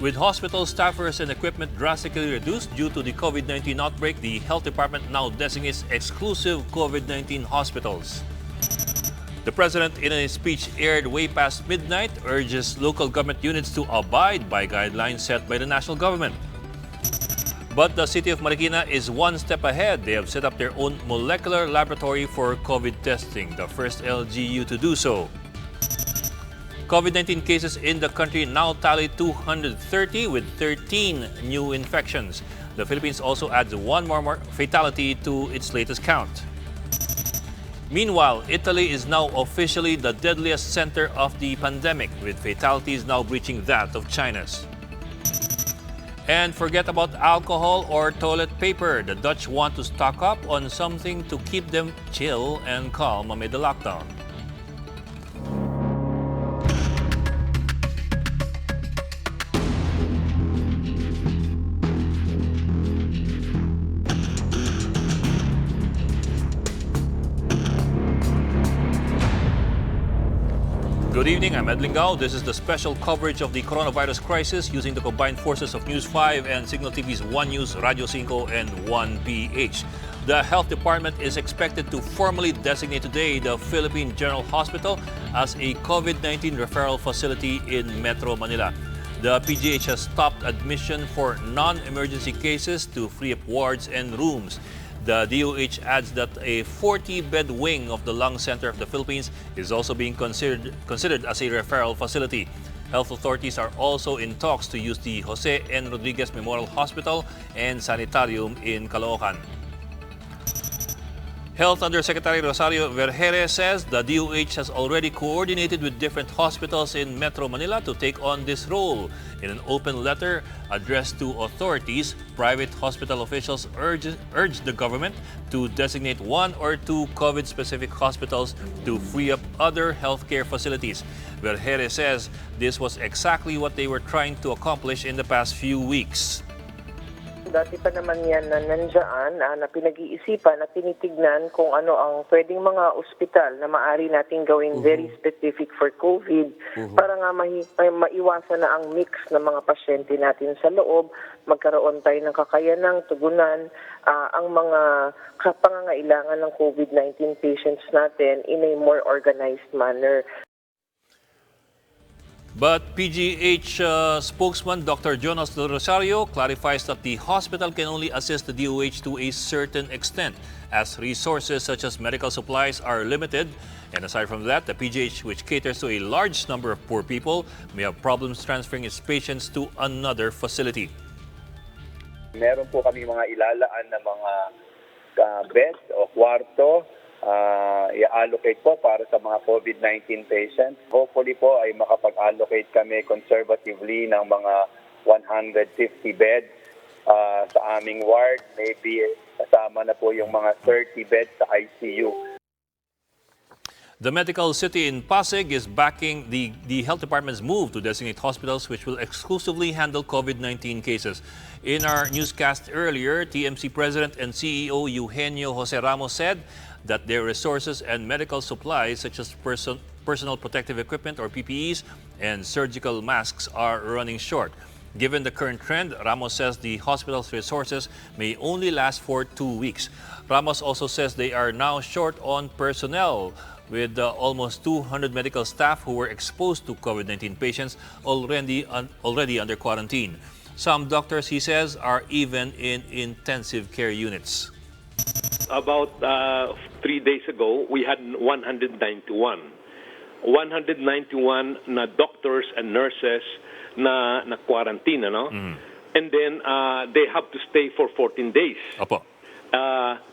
With hospital staffers and equipment drastically reduced due to the COVID-19 outbreak, the Health Department now designates exclusive COVID-19 hospitals. The President, in a speech aired way past midnight, urges local government units to abide by guidelines set by the national government. But the city of Marikina is one step ahead. They have set up their own molecular laboratory for COVID testing, the first LGU to do so. COVID-19 cases in the country now tally 230 with 13 new infections. The Philippines also adds one more fatality to its latest count. Meanwhile, Italy is now officially the deadliest center of the pandemic, with fatalities now breaching that of China's. And forget about alcohol or toilet paper. The Dutch want to stock up on something to keep them chill and calm amid the lockdown. Good evening, I'm Ed Lingao. This is the special coverage of the coronavirus crisis using the combined forces of News 5 and Signal TV's 1 News, Radio 5 and 1PH. The Health Department is expected to formally designate today the Philippine General Hospital as a COVID-19 referral facility in Metro Manila. The PGH has stopped admission for non-emergency cases to free up wards and rooms. The DOH adds that a 40-bed wing of the Lung Center of the Philippines is also being considered as a referral facility. Health authorities are also in talks to use the Jose N. Rodriguez Memorial Hospital and Sanitarium in Caloocan. Health Undersecretary Rosario Vergere says the DOH has already coordinated with different hospitals in Metro Manila to take on this role. In an open letter addressed to authorities, private hospital officials urged the government to designate 1 or 2 COVID-specific hospitals to free up other healthcare facilities. Vergere says this was exactly what they were trying to accomplish in the past few weeks. Dati pa naman yan na nandiyan, na pinag-iisipan at tinitignan kung ano ang pwedeng mga ospital na maaari nating gawing very specific for COVID para nga maiwasan na ang mix ng mga pasyente natin sa loob, magkaroon tayo ng kakayanang tugunan ang mga pangangailangan ng COVID-19 patients natin in a more organized manner. But PGH spokesman Dr. Jonas Del Rosario clarifies that the hospital can only assist the DOH to a certain extent, as resources such as medical supplies are limited. And aside from that, the PGH, which caters to a large number of poor people, may have problems transferring its patients to another facility. Meron po kami mga ilalaan na mga beds o kwarto i-allocate po para sa mga COVID-19 patients. Hopefully po ay makapag-allocate kami conservatively ng mga 150 beds sa aming ward. Maybe kasama na po yung mga 30 beds sa ICU. The medical city in Pasig is backing the health department's move to designate hospitals which will exclusively handle COVID-19 cases. In our newscast earlier, TMC President and CEO Eugenio Jose Ramos said that their resources and medical supplies such as personal protective equipment or PPEs and surgical masks are running short. Given the current trend, Ramos says the hospital's resources may only last for 2 weeks. Ramos also says they are now short on personnel, with almost 200 medical staff who were exposed to COVID-19 patients already under quarantine. Some doctors, he says, are even in intensive care units. About 3 days ago, we had 191. 191 na doctors and nurses na quarantine, no? And then they have to stay for 14 days. Opo.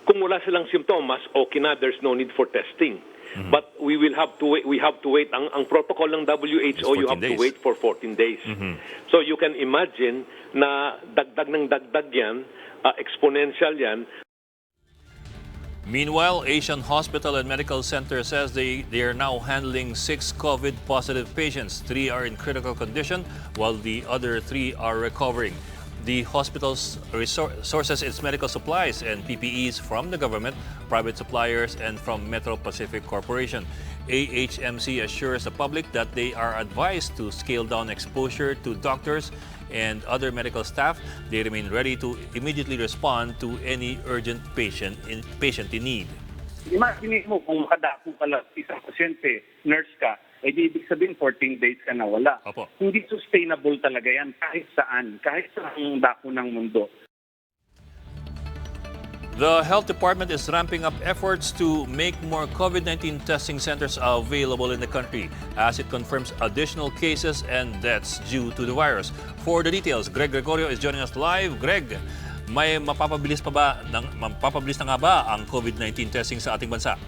Kung wala silang symptoms, okay na, there's no need for testing. But we will have to wait. We have to wait. Ang protocol ng WHO, you have to wait for 14 days. So you can imagine na dagdag ng dagdag yan, exponential yan. Meanwhile, Asian Hospital and Medical Center says they are now handling 6 COVID-positive patients. 3 are in critical condition, while the other 3 are recovering. The hospital sources its medical supplies and PPEs from the government, private suppliers, and from Metro Pacific Corporation. AHMC assures the public that they are advised to scale down exposure to doctors and other medical staff. They remain ready to immediately respond to any urgent patient in need. Imagine mo kung makadako pala isang pasyente, nurse ka, ay di ibig sabihin 14 days ka nawala. Opo. Hindi sustainable talaga yan kahit saan dako ng mundo. The Health Department is ramping up efforts to make more COVID-19 testing centers available in the country as it confirms additional cases and deaths due to the virus. For the details, Greg Gregorio is joining us live. Greg, may mapapabilis na nga ba ang COVID-19 testing sa ating bansa?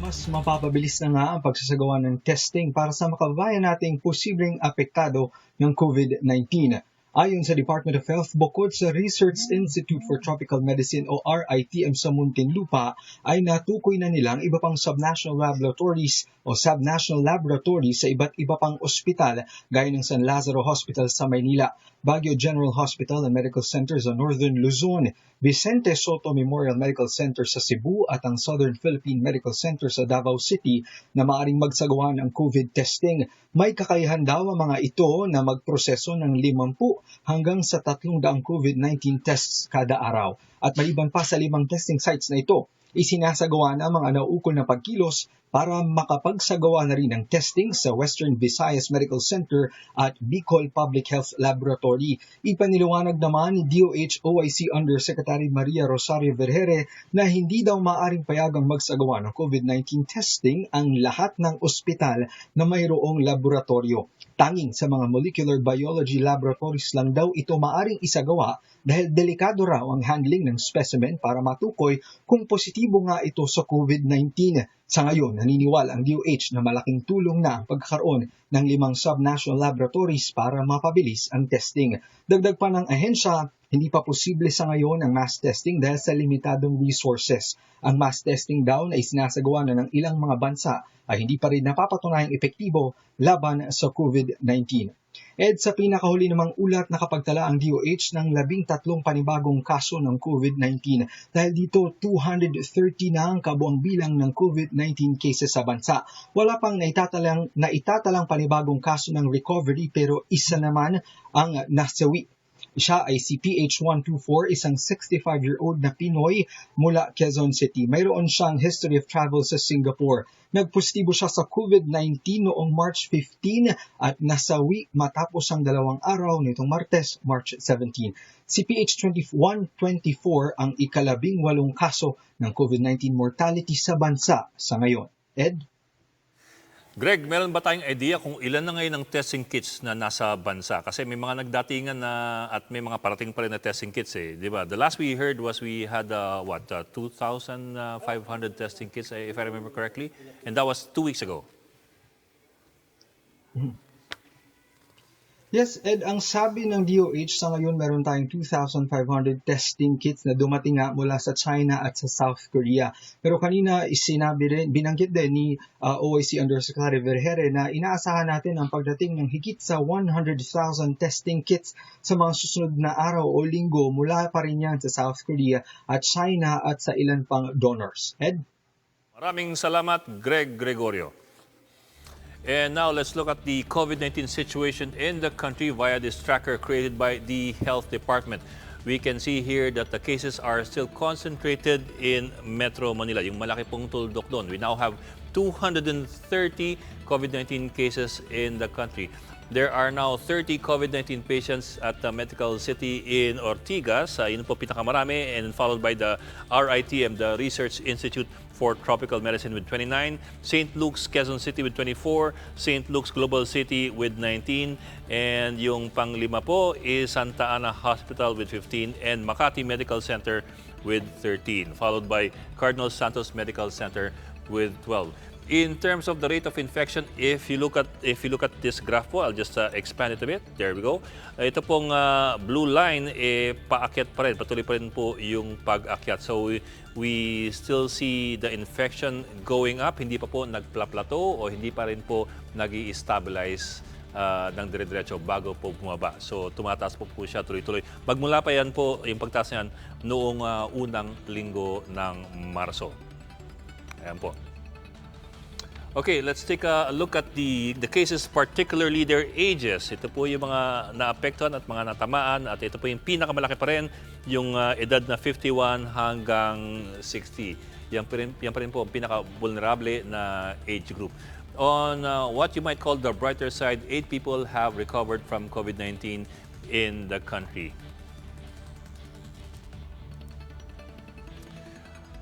Mas mapapabilis na nga ang pagsasagawa ng testing para sa makabayan nating posibleng apektado ng COVID-19. Ayon sa Department of Health, bukod sa Research Institute for Tropical Medicine o RITM sa Muntinlupa, ay natukoy na nilang iba pang subnational laboratories o subnational laboratories sa iba't iba pang ospital gaya ng San Lazaro Hospital sa Maynila, Baguio General Hospital and Medical Center sa Northern Luzon, Vicente Soto Memorial Medical Center sa Cebu at ang Southern Philippine Medical Center sa Davao City na maaring magsagawa ng COVID testing. May kakayahan daw ang mga ito na magproseso ng 50 hanggang sa 300 COVID-19 tests kada araw. At maliban pa sa 5 testing sites na ito, isinasagawa na mga nauukol na pagkilos para makapagsagawa na rin ng testing sa Western Visayas Medical Center at Bicol Public Health Laboratory. Ipaniliwanag naman ni DOH OIC Undersecretary Maria Rosario Vergere na hindi daw maaring payagang magsagawa ng COVID-19 testing ang lahat ng ospital na mayroong laboratorio. Tanging sa mga molecular biology laboratories lang daw ito maaring isagawa dahil delikado raw ang handling ng specimen para matukoy kung positibo nga ito sa COVID-19. Sa ngayon, naniniwala ang DOH na malaking tulong na ang pagkakaroon ng 5 subnational laboratories para mapabilis ang testing. Dagdag pa ng ahensya, hindi pa posible sa ngayon ang mass testing dahil sa limitadong resources. Ang mass testing daw na isinasagawa na ng ilang mga bansa ay hindi pa rin napapatunayang epektibo laban sa COVID-19. Sa pinakahuli namang ulat nakapagtala ang DOH ng 13 panibagong kaso ng COVID-19. Dahil dito, 230 na ang kabuang bilang ng COVID-19 cases sa bansa. Wala pang naitatalang panibagong kaso ng recovery pero isa naman ang nasawi. Siya ay si PH124, isang 65-year-old na Pinoy mula Quezon City. Mayroon siyang history of travel sa Singapore. Nagpositibo siya sa COVID-19 noong March 15 at nasawi matapos ang 2 araw nitong Martes, March 17. Si PH124 ang ika-18 kaso ng COVID-19 mortality sa bansa sa ngayon. Ed? Greg, meron ba tayong idea kung ilan na ngayon ang testing kits na nasa bansa? Kasi may mga nagdatingan na at may mga parating pa rin na testing kits eh, di ba? The last we heard was we had 2,500 testing kits if I remember correctly, and that was 2 weeks ago. Yes, Ed, ang sabi ng DOH sa ngayon meron tayong 2,500 testing kits na dumating nga mula sa China at sa South Korea. Pero kanina binanggit din ni OIC Undersecretary Vergere na inaasahan natin ang pagdating ng higit sa 100,000 testing kits sa mga susunod na araw o linggo mula pa rin yan sa South Korea at China at sa ilan pang donors. Ed? Maraming salamat, Greg Gregorio. And now let's look at the COVID-19 situation in the country via this tracker created by the Health Department. We can see here that the cases are still concentrated in Metro Manila, yung malaki pong tuldok doon. We now have 230 COVID-19 cases in the country. There are now 30 COVID-19 patients at the Medical City in Ortigas, yun po pinakamarami, and followed by the RITM, the Research Institute for Tropical Medicine with 29, St. Luke's Quezon City with 24, St. Luke's Global City with 19, and yung pang-5 po is Santa Ana Hospital with 15 and Makati Medical Center with 13, followed by Cardinal Santos Medical Center with 12. In terms of the rate of infection, if you look at this graph po, I'll just expand it a bit. There we go. Ito pong blue line paakyat pa rin, patuloy pa rin po yung pag-akyat. So we still see the infection going up, hindi pa po nagpla-plateau o hindi pa rin po nag-i-stabilize ng dire-diretso bago po bumaba. So tumataas po siya tuloy-tuloy. Magmula pa yan po, yung pagtaas niyan noong unang linggo ng Marso. Ayan po. Okay, let's take a look at the cases, particularly their ages. Ito po yung mga naapektuhan at mga natamaan at ito po yung pinakamalaki pa rin, yung edad na 51 hanggang 60. Yan pa rin po ang pinaka-vulnerable na age group. On what you might call the brighter side, 8 people have recovered from COVID-19 in the country.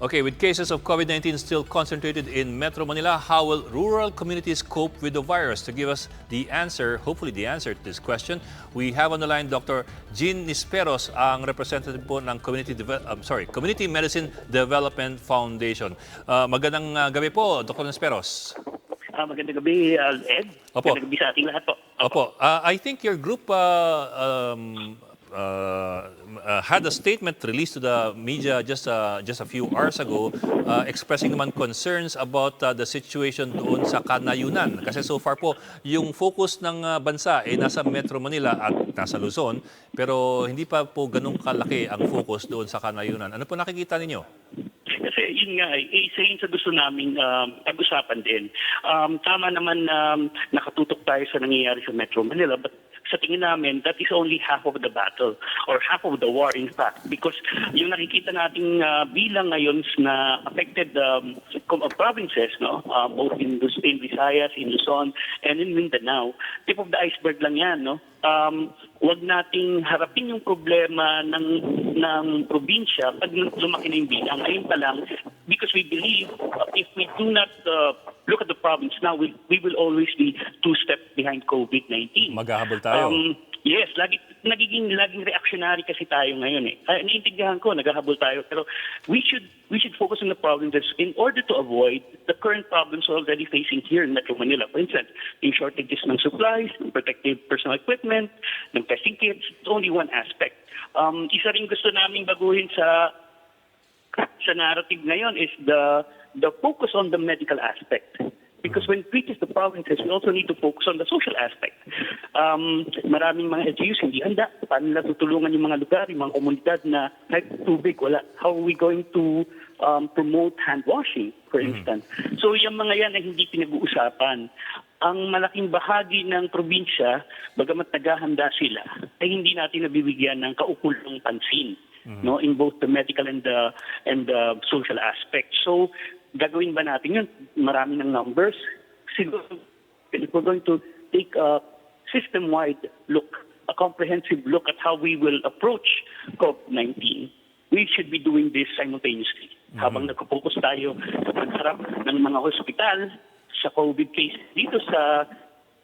Okay, with cases of COVID-19 still concentrated in Metro Manila, how will rural communities cope with the virus? To give us the answer, hopefully the answer to this question, we have on the line Dr. Jean Nisperos, ang representative po ng Community Medicine Development Foundation. Magandang gabi po, Dr. Nisperos. Magandang gabi, Ed. Opo. Magandang gabi sa ating lahat po. Opo. I think your group had a statement released to the media just a few hours ago expressing naman concerns about the situation doon sa Kanayunan. Kasi so far po, yung focus ng bansa ay nasa Metro Manila at nasa Luzon, pero hindi pa po ganun kalaki ang focus doon sa Kanayunan. Ano po nakikita ninyo? Kasi yun nga, isa yun sa gusto naming pag-usapan din. Tama naman nakatutok tayo sa nangyayari sa Metro Manila, but sa tingin namin, that is only half of the battle or half of the war in fact, because yung nakikita nating bilang ngayon na affected provinces, no, both in Visayas, in Luzon, and in Mindanao, tip of the iceberg lang yan, no. Wag nating harapin yung problema ng probinsya pag lumaki na yung bilang. Ngayon pa lang, because we believe if we do not look at the province now, we will always be 2 steps behind COVID-19. Maghahabol tayo. Yes, laging reactionary kasi tayo ngayon eh. Naiintindihan ko, naghahabol tayo, pero we should focus on the provinces in order to avoid the current problems we're already facing here in Metro Manila. For instance, yung shortages ng supplies, ng protective personal equipment, ng testing kits, it's only one aspect. Isa rin gusto naming baguhin sa narrative ngayon is the focus on the medical aspect. Because when it reaches the provinces, we also need to focus on the social aspect. Maraming mga LGUs hindi handa. Paano nila tutulungan yung mga lugar, yung mga komunidad na kahit tubig, wala. How are we going to promote hand washing, for instance? So yung mga yan ay hindi pinag-uusapan. Ang malaking bahagi ng probinsya, bagamat naghahanda sila, ay hindi natin nabibigyan ng kaukulong pansin, no, in both the medical and the social aspect. So gagawin ba natin yun? Marami ng numbers. Siguro, if we're going to take a system-wide look, a comprehensive look at how we will approach COVID-19, we should be doing this simultaneously. Habang nagpo-focus tayo sa pagharap ng mga hospital sa COVID case dito sa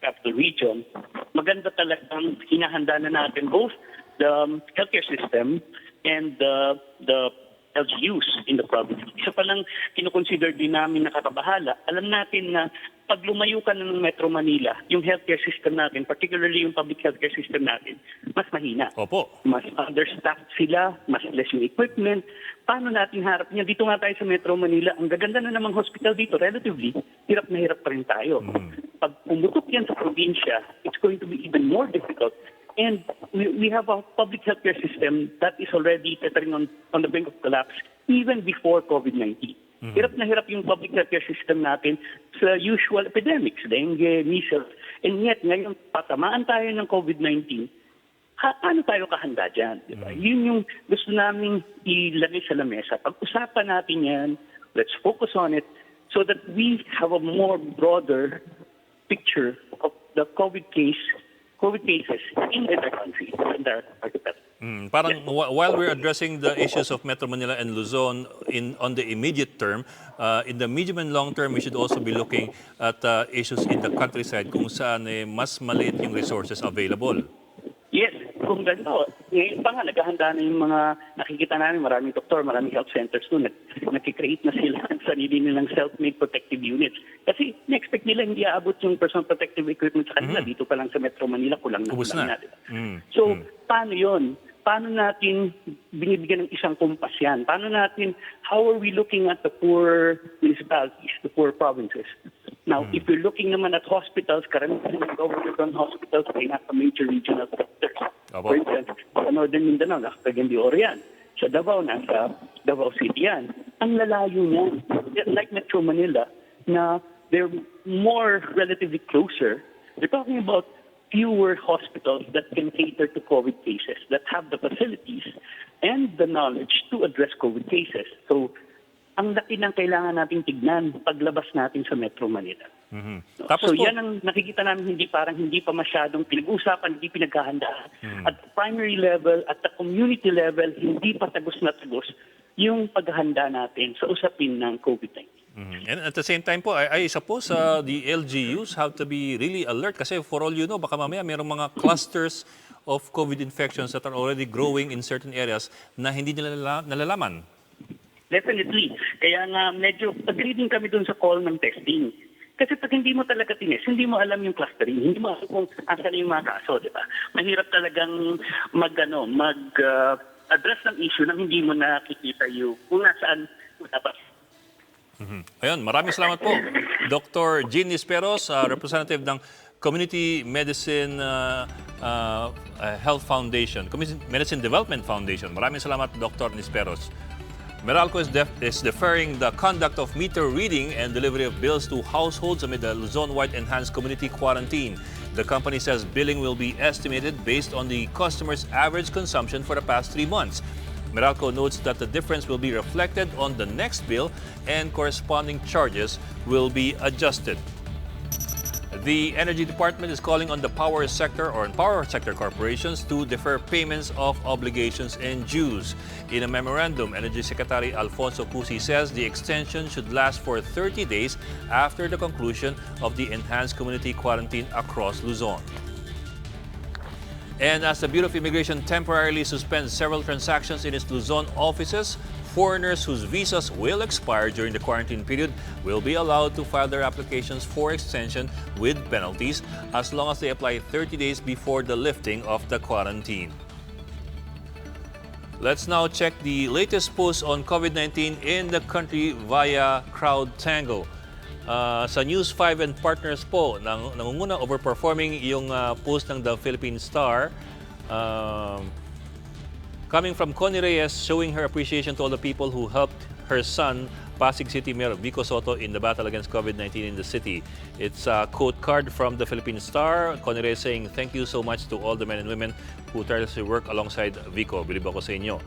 capital region, maganda talagang hinahanda na natin both the healthcare system and the LGUs in the province. Isa pa lang kinukonsider din namin nakakabahala. Alam natin na pag lumayo ka ng Metro Manila, yung healthcare system natin, particularly yung public healthcare system natin, mas mahina. Opo. Mas understaffed sila, mas less yung equipment. Paano natin harap niya? Dito nga tayo sa Metro Manila, ang gaganda na namang hospital dito, relatively, hirap na hirap pa rin tayo. Pag pumutok yan sa probinsya, it's going to be even more difficult. And we have a public healthcare system that is already teetering on the brink of collapse even before COVID-19. Hirap na hirap yung public healthcare system natin sa usual epidemics, dengue, measles. And yet, ngayon, patamaan tayo ng COVID-19, paano tayo kahanda dyan? Diba? Yun yung gusto namin ilagay sa lamesa. Pag-usapan natin yan, let's focus on it so that we have a more broader picture of the COVID cases in the country, in the archipelago. Parang while we're addressing the issues of Metro Manila and Luzon on the immediate term, in the medium and long term, we should also be looking at issues in the countryside kung saan mas maliit yung resources available. Yes, kung gano'n. Ngayon pa nga, naghahanda na yung mga nakikita namin, maraming doktor, maraming health centers doon. Nag-create na sila ng sarili nilang self-made protective units. Kasi na-expect nila hindi aabot yung personal protective equipment sa kanila. Dito pa lang sa Metro Manila, kulang na. So, paano yun? Paano natin binibigyan ng isang kumpas yan? Paano natin, how are we looking at the poor municipalities, the poor provinces? Now, if you're looking naman at hospitals, karamihan ng government-run hospitals ay nasa major regional sectors. For instance, sa Northern Mindanao, nasa Cagayan de Oro yan. Sa Davao, nasa Davao City yan. Ang lalayo niyan. Like Metro Manila, na they're more relatively closer. We're talking about fewer hospitals that can cater to COVID cases, that have the facilities and the knowledge to address COVID cases. So, ang laki ng kailangan nating tignan paglabas natin sa Metro Manila. Tapos So po, yan ang nakikita namin hindi pa masyadong pinag-usapan, hindi pinaghahandaan. At the primary level, at the community level, hindi pa tagos na tagos yung paghahanda natin sa usapin ng COVID-19. And at the same time po, I suppose the LGUs have to be really alert kasi for all you know, baka mamaya mayroong mga clusters of COVID infections that are already growing in certain areas na hindi nila nalalaman. Definitely. Kaya nga medyo agree din kami dun sa call ng testing. Kasi pag hindi mo talaga tinest, hindi mo alam yung clustering, hindi mo alam kung asan yung mga kaso, di ba? Mahirap talagang mag-address ng issue nang hindi mo nakikita yung kung nasaan dapat. Ayun, maraming salamat po. Dr. Jean Nisperos, representative ng Community Medicine Health Foundation, Community Medicine Development Foundation. Maraming salamat, Dr. Nisperos. Meralco is deferring the conduct of meter reading and delivery of bills to households amid the Luzon-wide enhanced community quarantine. The company says billing will be estimated based on the customer's average consumption for the past 3 months. Meralco notes that the difference will be reflected on the next bill and corresponding charges will be adjusted. The Energy Department is calling on the power sector or power sector corporations to defer payments of obligations and dues. In a memorandum, Energy Secretary Alfonso Cusi says the extension should last for 30 days after the conclusion of the enhanced community quarantine across Luzon. And as the Bureau of Immigration temporarily suspends several transactions in its Luzon offices, foreigners whose visas will expire during the quarantine period will be allowed to file their applications for extension with penalties as long as they apply 30 days before the lifting of the quarantine. Let's now check the latest post on COVID-19 in the country via Crowd Tango. Sa News 5 and Partners po, nangunguna overperforming yung post ng The Philippine Star. Coming from Connie Reyes, showing her appreciation to all the people who helped her son, Pasig City Mayor Vico Soto, in the battle against COVID-19 in the city. It's a quote card from the Philippine Star. Connie Reyes saying, "Thank you so much to all the men and women who tirelessly work alongside Vico. Bilib ako sa inyo."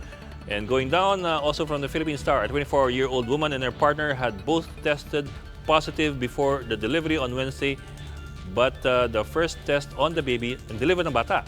And going down, also from the Philippine Star, a 24-year-old woman and her partner had both tested positive before the delivery on Wednesday, but the first test on the baby, and delivered ng bata,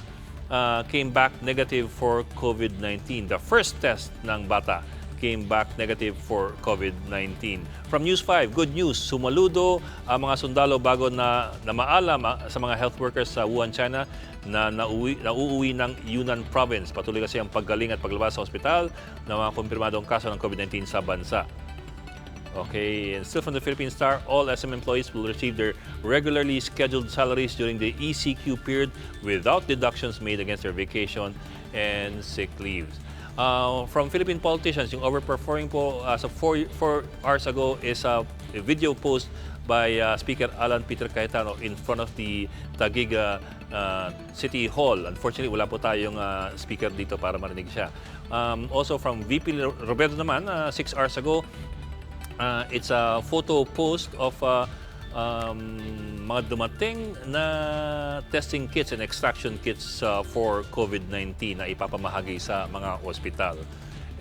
came back negative for COVID-19. The first test ng bata came back negative for COVID-19. From News 5, good news. Sumaludo ang mga sundalo bago na maalam sa mga health workers sa Wuhan, China na nauuwi ng Yunnan Province. Patuloy kasi ang paggaling at paglabas sa ospital ng mga kumpirmadong kaso ng COVID-19 sa bansa. Okay, and still from the Philippine Star, all SM employees will receive their regularly scheduled salaries during the ECQ period without deductions made against their vacation and sick leaves. From Philippine politicians, yung overperforming po as of 4 hours ago is a video post by Speaker Alan Peter Cayetano in front of the Taguig City Hall. Unfortunately, wala po tayong speaker dito para marinig siya. Also from VP Roberto naman, 6 hours ago, it's a photo post of mga dumating na testing kits and extraction kits for COVID-19 na ipapamahagi sa mga ospital.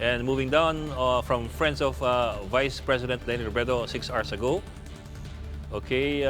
And moving down from Friends of Vice President Leni Robredo 6 hours ago, okay,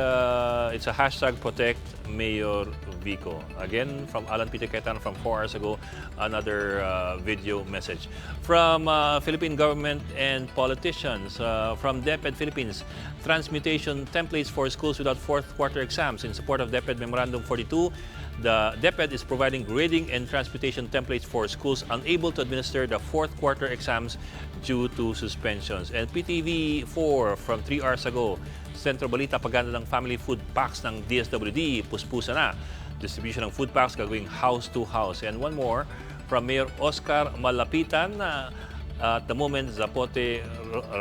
it's a hashtag Protect Mayor Vico. Again, from Alan Peter Cayetano from 4 hours ago, another video message. From Philippine government and politicians, from DepEd Philippines, transmutation templates for schools without fourth quarter exams. In support of DepEd Memorandum 42, the DepEd is providing grading and transmutation templates for schools unable to administer the fourth quarter exams due to suspensions. And PTV4 from 3 hours ago, Centro Balita, paganda ng family food packs ng DSWD, puspusa na. Distribution ng food packs gagawing house to house. And one more from Mayor Oscar Malapitan, at the moment, Zapote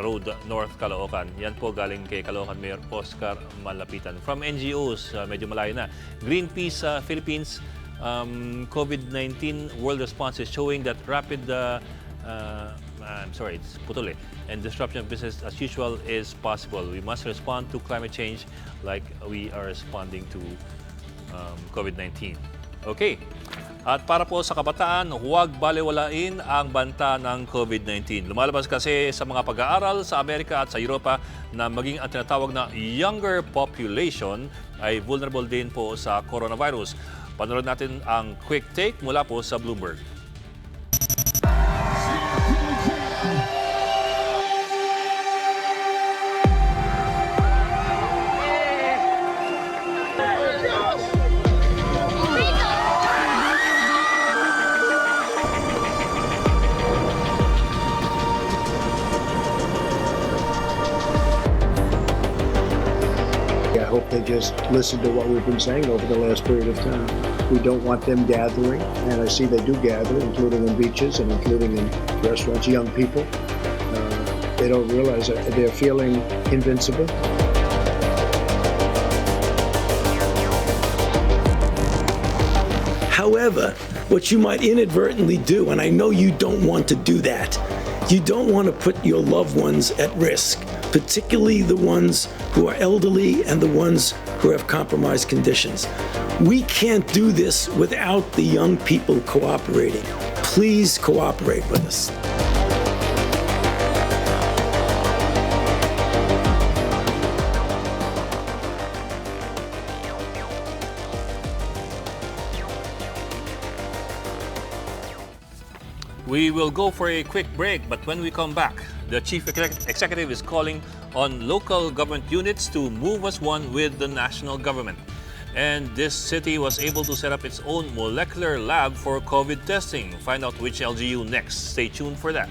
Road, North Caloocan. Yan po galing kay Caloocan Mayor Oscar Malapitan. From NGOs, medyo malayo na. Greenpeace Philippines, COVID-19 World Response is showing that rapid it's putol eh. And disruption of business as usual is possible. We must respond to climate change like we are responding to COVID-19. Okay. At para po sa kabataan, huwag balewalain ang banta ng COVID-19. Lumalabas kasi sa mga pag-aaral sa Amerika at sa Europa na maging ang tinatawag na younger population ay vulnerable din po sa coronavirus. Panood natin ang quick take mula po sa Bloomberg. I hope they just listen to what we've been saying over the last period of time. We don't want them gathering, and I see they do gather, including in beaches and including in restaurants, young people. They don't realize that they're feeling invincible. However, what you might inadvertently do, and I know you don't want to do that, you don't want to put your loved ones at risk, particularly the ones who are elderly and the ones who have compromised conditions. We can't do this without the young people cooperating. Please cooperate with us. We will go for a quick break, but when we come back, the Chief Executive is calling on local government units to move as one with the national government. And this city was able to set up its own molecular lab for COVID testing. Find out which LGU next. Stay tuned for that.